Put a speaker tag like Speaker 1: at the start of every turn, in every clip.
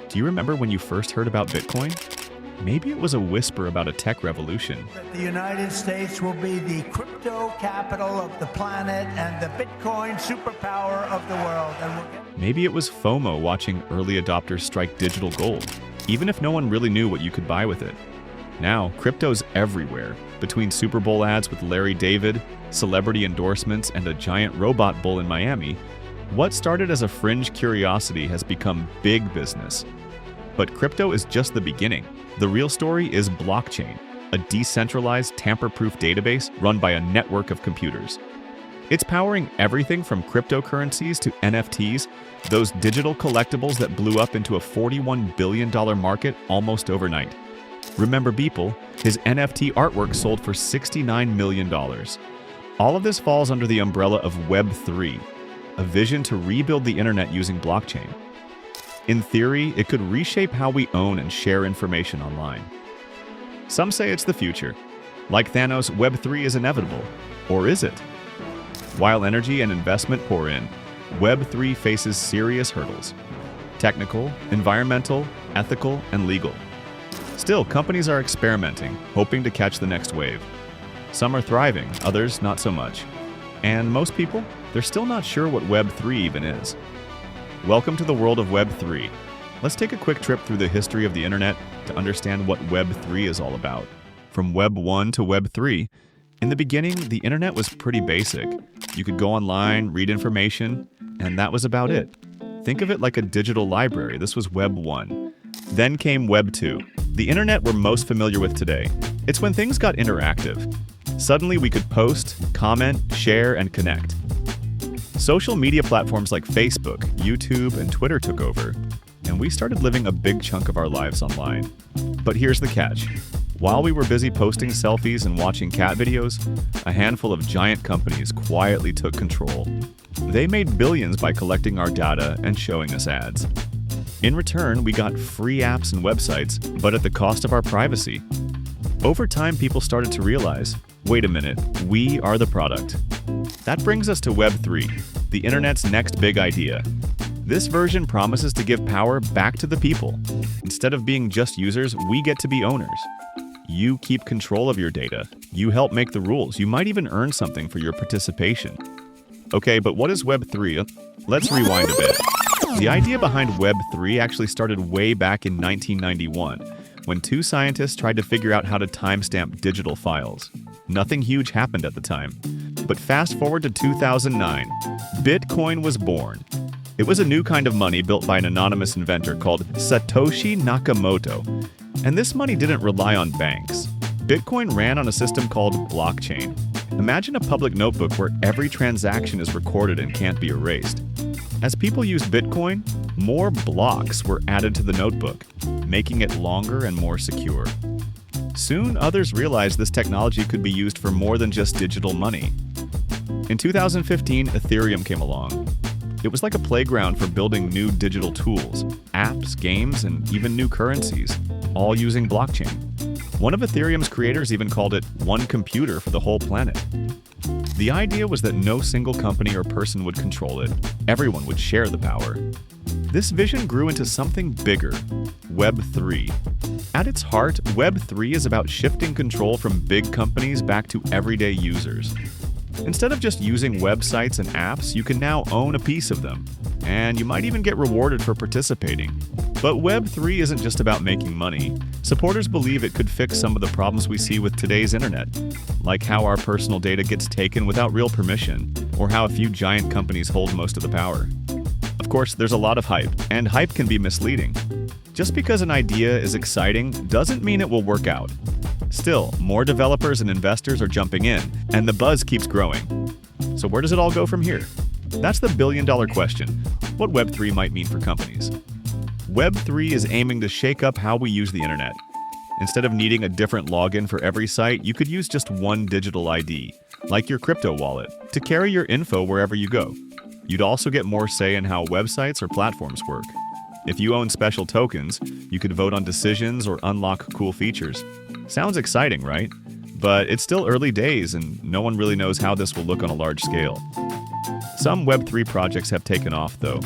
Speaker 1: Do you remember when you first heard about Bitcoin? Maybe it was a whisper about a tech revolution.
Speaker 2: That the United States will be the crypto capital of the planet and the Bitcoin superpower of the world.
Speaker 1: Maybe it was FOMO watching early adopters strike digital gold, even if no one really knew what you could buy with it. Now, crypto's everywhere, between Super Bowl ads with Larry David, celebrity endorsements, and a giant robot bull in Miami. What started as a fringe curiosity has become big business. But crypto is just the beginning. The real story is blockchain, a decentralized, tamper-proof database run by a network of computers. It's powering everything from cryptocurrencies to NFTs, those digital collectibles that blew up into a $41 billion market almost overnight. Remember Beeple? His NFT artwork sold for $69 million. All of this falls under the umbrella of Web3, a vision to rebuild the internet using blockchain. In theory, it could reshape how we own and share information online. Some say it's the future. Like Thanos, Web3 is inevitable. Or is it? While energy and investment pour in, Web3 faces serious hurdles: technical, environmental, ethical, and legal. Still, companies are experimenting, hoping to catch the next wave. Some are thriving, others not so much. And most people, they're still not sure what Web3 even is. Welcome to the world of Web3. Let's take a quick trip through the history of the internet to understand what Web3 is all about. From Web 1 to Web 3, in the beginning, the internet was pretty basic. You could go online, read information, and that was about it. Think of it like a digital library. This was Web 1. Then came Web 2, the internet we're most familiar with today. It's when things got interactive. Suddenly we could post, comment, share, and connect. Social media platforms like Facebook, YouTube, and Twitter took over, and we started living a big chunk of our lives online. But here's the catch. While we were busy posting selfies and watching cat videos, a handful of giant companies quietly took control. They made billions by collecting our data and showing us ads. In return, we got free apps and websites, but at the cost of our privacy. Over time, people started to realize, wait a minute, we are the product. That brings us to Web3, the internet's next big idea. This version promises to give power back to the people. Instead of being just users, we get to be owners. You keep control of your data. You help make the rules. You might even earn something for your participation. Okay, but what is Web3? Let's rewind a bit. The idea behind Web3 actually started way back in 1991, when two scientists tried to figure out how to timestamp digital files. Nothing huge happened at the time. But fast forward to 2009, Bitcoin was born. It was a new kind of money built by an anonymous inventor called Satoshi Nakamoto. And this money didn't rely on banks. Bitcoin ran on a system called blockchain. Imagine a public notebook where every transaction is recorded and can't be erased. As people used Bitcoin, more blocks were added to the notebook, making it longer and more secure. Soon, others realized this technology could be used for more than just digital money. In 2015, Ethereum came along. It was like a playground for building new digital tools, apps, games, and even new currencies, all using blockchain. One of Ethereum's creators even called it one computer for the whole planet. The idea was that no single company or person would control it. Everyone would share the power. This vision grew into something bigger, Web3. At its heart, Web3 is about shifting control from big companies back to everyday users. Instead of just using websites and apps, you can now own a piece of them, and you might even get rewarded for participating. But Web3 isn't just about making money. Supporters believe it could fix some of the problems we see with today's internet, like how our personal data gets taken without real permission, or how a few giant companies hold most of the power. Of course, there's a lot of hype, and hype can be misleading. Just because an idea is exciting doesn't mean it will work out. Still, more developers and investors are jumping in, and the buzz keeps growing. So where does it all go from here? That's the billion-dollar question, what Web3 might mean for companies. Web3 is aiming to shake up how we use the internet. Instead of needing a different login for every site, you could use just one digital ID, like your crypto wallet, to carry your info wherever you go. You'd also get more say in how websites or platforms work. If you own special tokens, you could vote on decisions or unlock cool features. Sounds exciting, right? But it's still early days and no one really knows how this will look on a large scale. Some Web3 projects have taken off, though.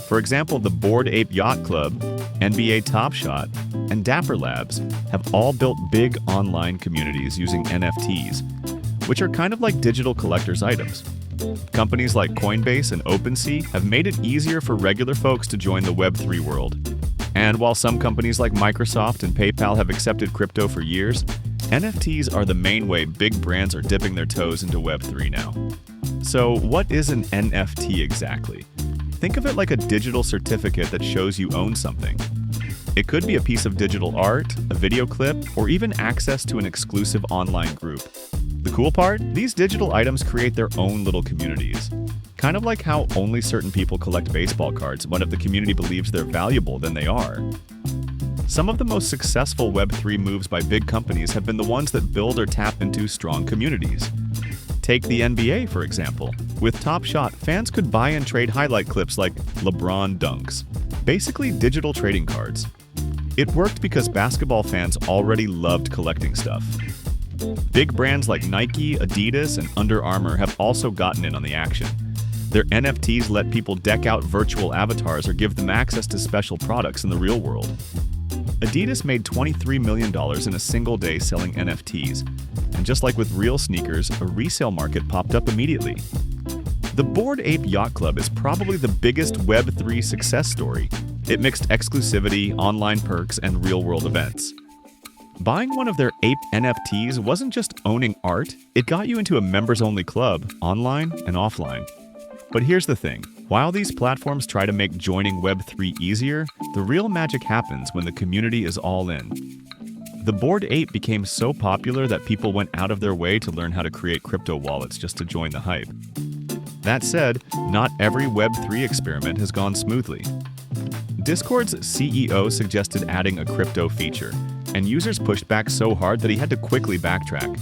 Speaker 1: For example, the Bored Ape Yacht Club NBA Top Shot, and Dapper Labs have all built big online communities using NFTs, which are kind of like digital collector's items. Companies like Coinbase and OpenSea have made it easier for regular folks to join the Web3 world. And while some companies like Microsoft and PayPal have accepted crypto for years, NFTs are the main way big brands are dipping their toes into Web3 now. So what is an NFT exactly? Think of it like a digital certificate that shows you own something. It could be a piece of digital art, a video clip, or even access to an exclusive online group. The cool part? These digital items create their own little communities. Kind of like how only certain people collect baseball cards when if the community believes they're valuable, then they are. Some of the most successful Web3 moves by big companies have been the ones that build or tap into strong communities. Take the NBA, for example. With Top Shot, fans could buy and trade highlight clips like LeBron dunks, basically digital trading cards. It worked because basketball fans already loved collecting stuff. Big brands like Nike, Adidas, and Under Armour have also gotten in on the action. Their NFTs let people deck out virtual avatars or give them access to special products in the real world. Adidas made $23 million in a single day selling NFTs, and just like with real sneakers, a resale market popped up immediately. The Bored Ape Yacht Club is probably the biggest Web3 success story. It mixed exclusivity, online perks, and real-world events. Buying one of their ape NFTs wasn't just owning art, it got you into a members-only club, online and offline. But here's the thing. While these platforms try to make joining Web3 easier, the real magic happens when the community is all in. The Bored Ape became so popular that people went out of their way to learn how to create crypto wallets just to join the hype. That said, not every Web3 experiment has gone smoothly. Discord's CEO suggested adding a crypto feature, and users pushed back so hard that he had to quickly backtrack.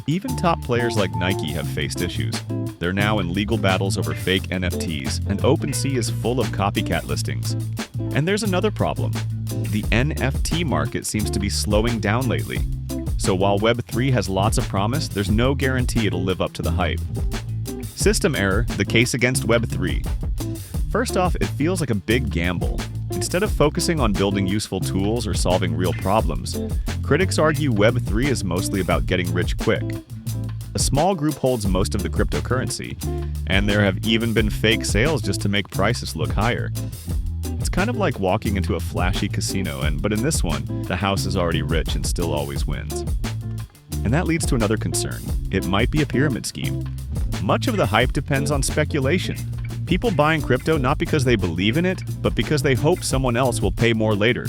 Speaker 1: Even top players like Nike have faced issues. They're now in legal battles over fake NFTs, and OpenSea is full of copycat listings. And there's another problem. The NFT market seems to be slowing down lately. So while Web3 has lots of promise, there's no guarantee it'll live up to the hype. System error, the case against Web3. First off, it feels like a big gamble. Instead of focusing on building useful tools or solving real problems, critics argue Web3 is mostly about getting rich quick. A small group holds most of the cryptocurrency, and there have even been fake sales just to make prices look higher. It's kind of like walking into a flashy casino, but in this one, the house is already rich and still always wins. And that leads to another concern. It might be a pyramid scheme. Much of the hype depends on speculation. People buying crypto not because they believe in it, but because they hope someone else will pay more later.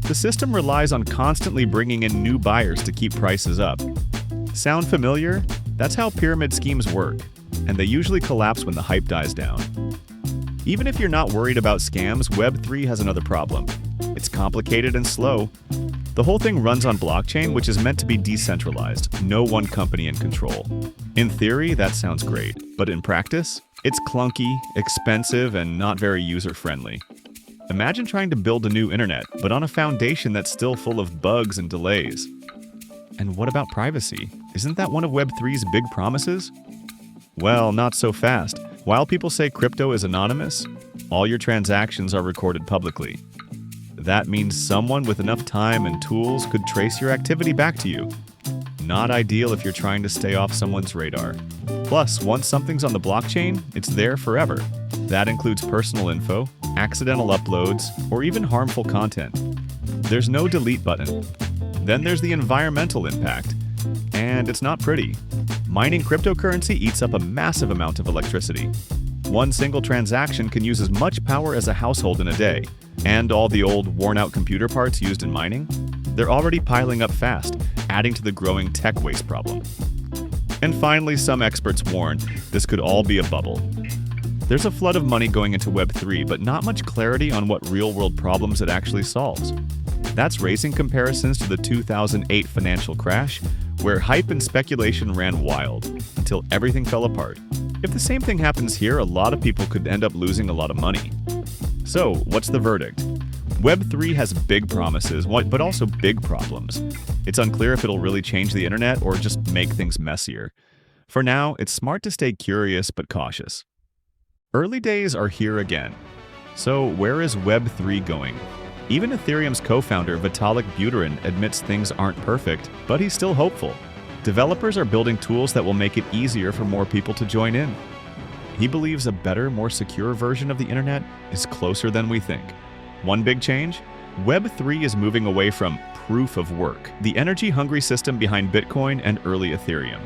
Speaker 1: The system relies on constantly bringing in new buyers to keep prices up. Sound familiar? That's how pyramid schemes work, and they usually collapse when the hype dies down. Even if you're not worried about scams, Web3 has another problem. It's complicated and slow. The whole thing runs on blockchain, which is meant to be decentralized, no one company in control. In theory, that sounds great, but in practice, it's clunky, expensive, and not very user-friendly. Imagine trying to build a new internet, but on a foundation that's still full of bugs and delays. And what about privacy? Isn't that one of Web3's big promises? Well, not so fast. While people say crypto is anonymous, all your transactions are recorded publicly. That means someone with enough time and tools could trace your activity back to you. Not ideal if you're trying to stay off someone's radar. Plus, once something's on the blockchain, it's there forever. That includes personal info, accidental uploads, or even harmful content. There's no delete button. Then there's the environmental impact. And it's not pretty. Mining cryptocurrency eats up a massive amount of electricity. One single transaction can use as much power as a household in a day. And all the old, worn-out computer parts used in mining? They're already piling up fast, adding to the growing tech waste problem. And finally, some experts warn this could all be a bubble. There's a flood of money going into Web3, but not much clarity on what real-world problems it actually solves. That's raising comparisons to the 2008 financial crash, where hype and speculation ran wild until everything fell apart. If the same thing happens here, a lot of people could end up losing a lot of money. So, what's the verdict? Web3 has big promises, but also big problems. It's unclear if it'll really change the internet or just make things messier. For now, it's smart to stay curious but cautious. Early days are here again. So, where is Web3 going? Even Ethereum's co-founder Vitalik Buterin admits things aren't perfect, but he's still hopeful. Developers are building tools that will make it easier for more people to join in. He believes a better, more secure version of the internet is closer than we think. One big change? Web3 is moving away from proof of work, the energy-hungry system behind Bitcoin and early Ethereum.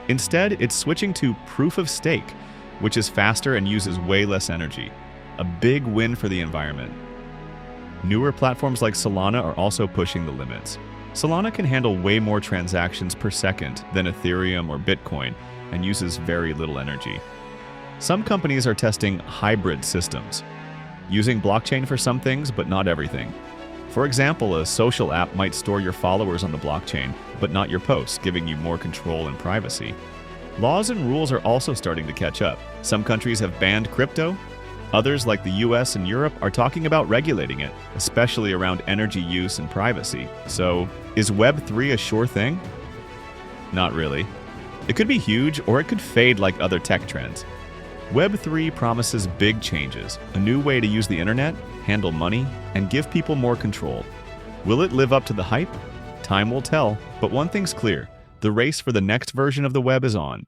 Speaker 1: Instead, it's switching to proof of stake, which is faster and uses way less energy. A big win for the environment. Newer platforms like Solana are also pushing the limits. Solana can handle way more transactions per second than Ethereum or Bitcoin and uses very little energy. Some companies are testing hybrid systems, using blockchain for some things but not everything. For example, a social app might store your followers on the blockchain, but not your posts, giving you more control and privacy. Laws and rules are also starting to catch up. Some countries have banned crypto. Others, like the US and Europe, are talking about regulating it, especially around energy use and privacy. So, is Web3 a sure thing? Not really. It could be huge, or it could fade like other tech trends. Web3 promises big changes, a new way to use the internet, handle money, and give people more control. Will it live up to the hype? Time will tell, but one thing's clear: the race for the next version of the web is on.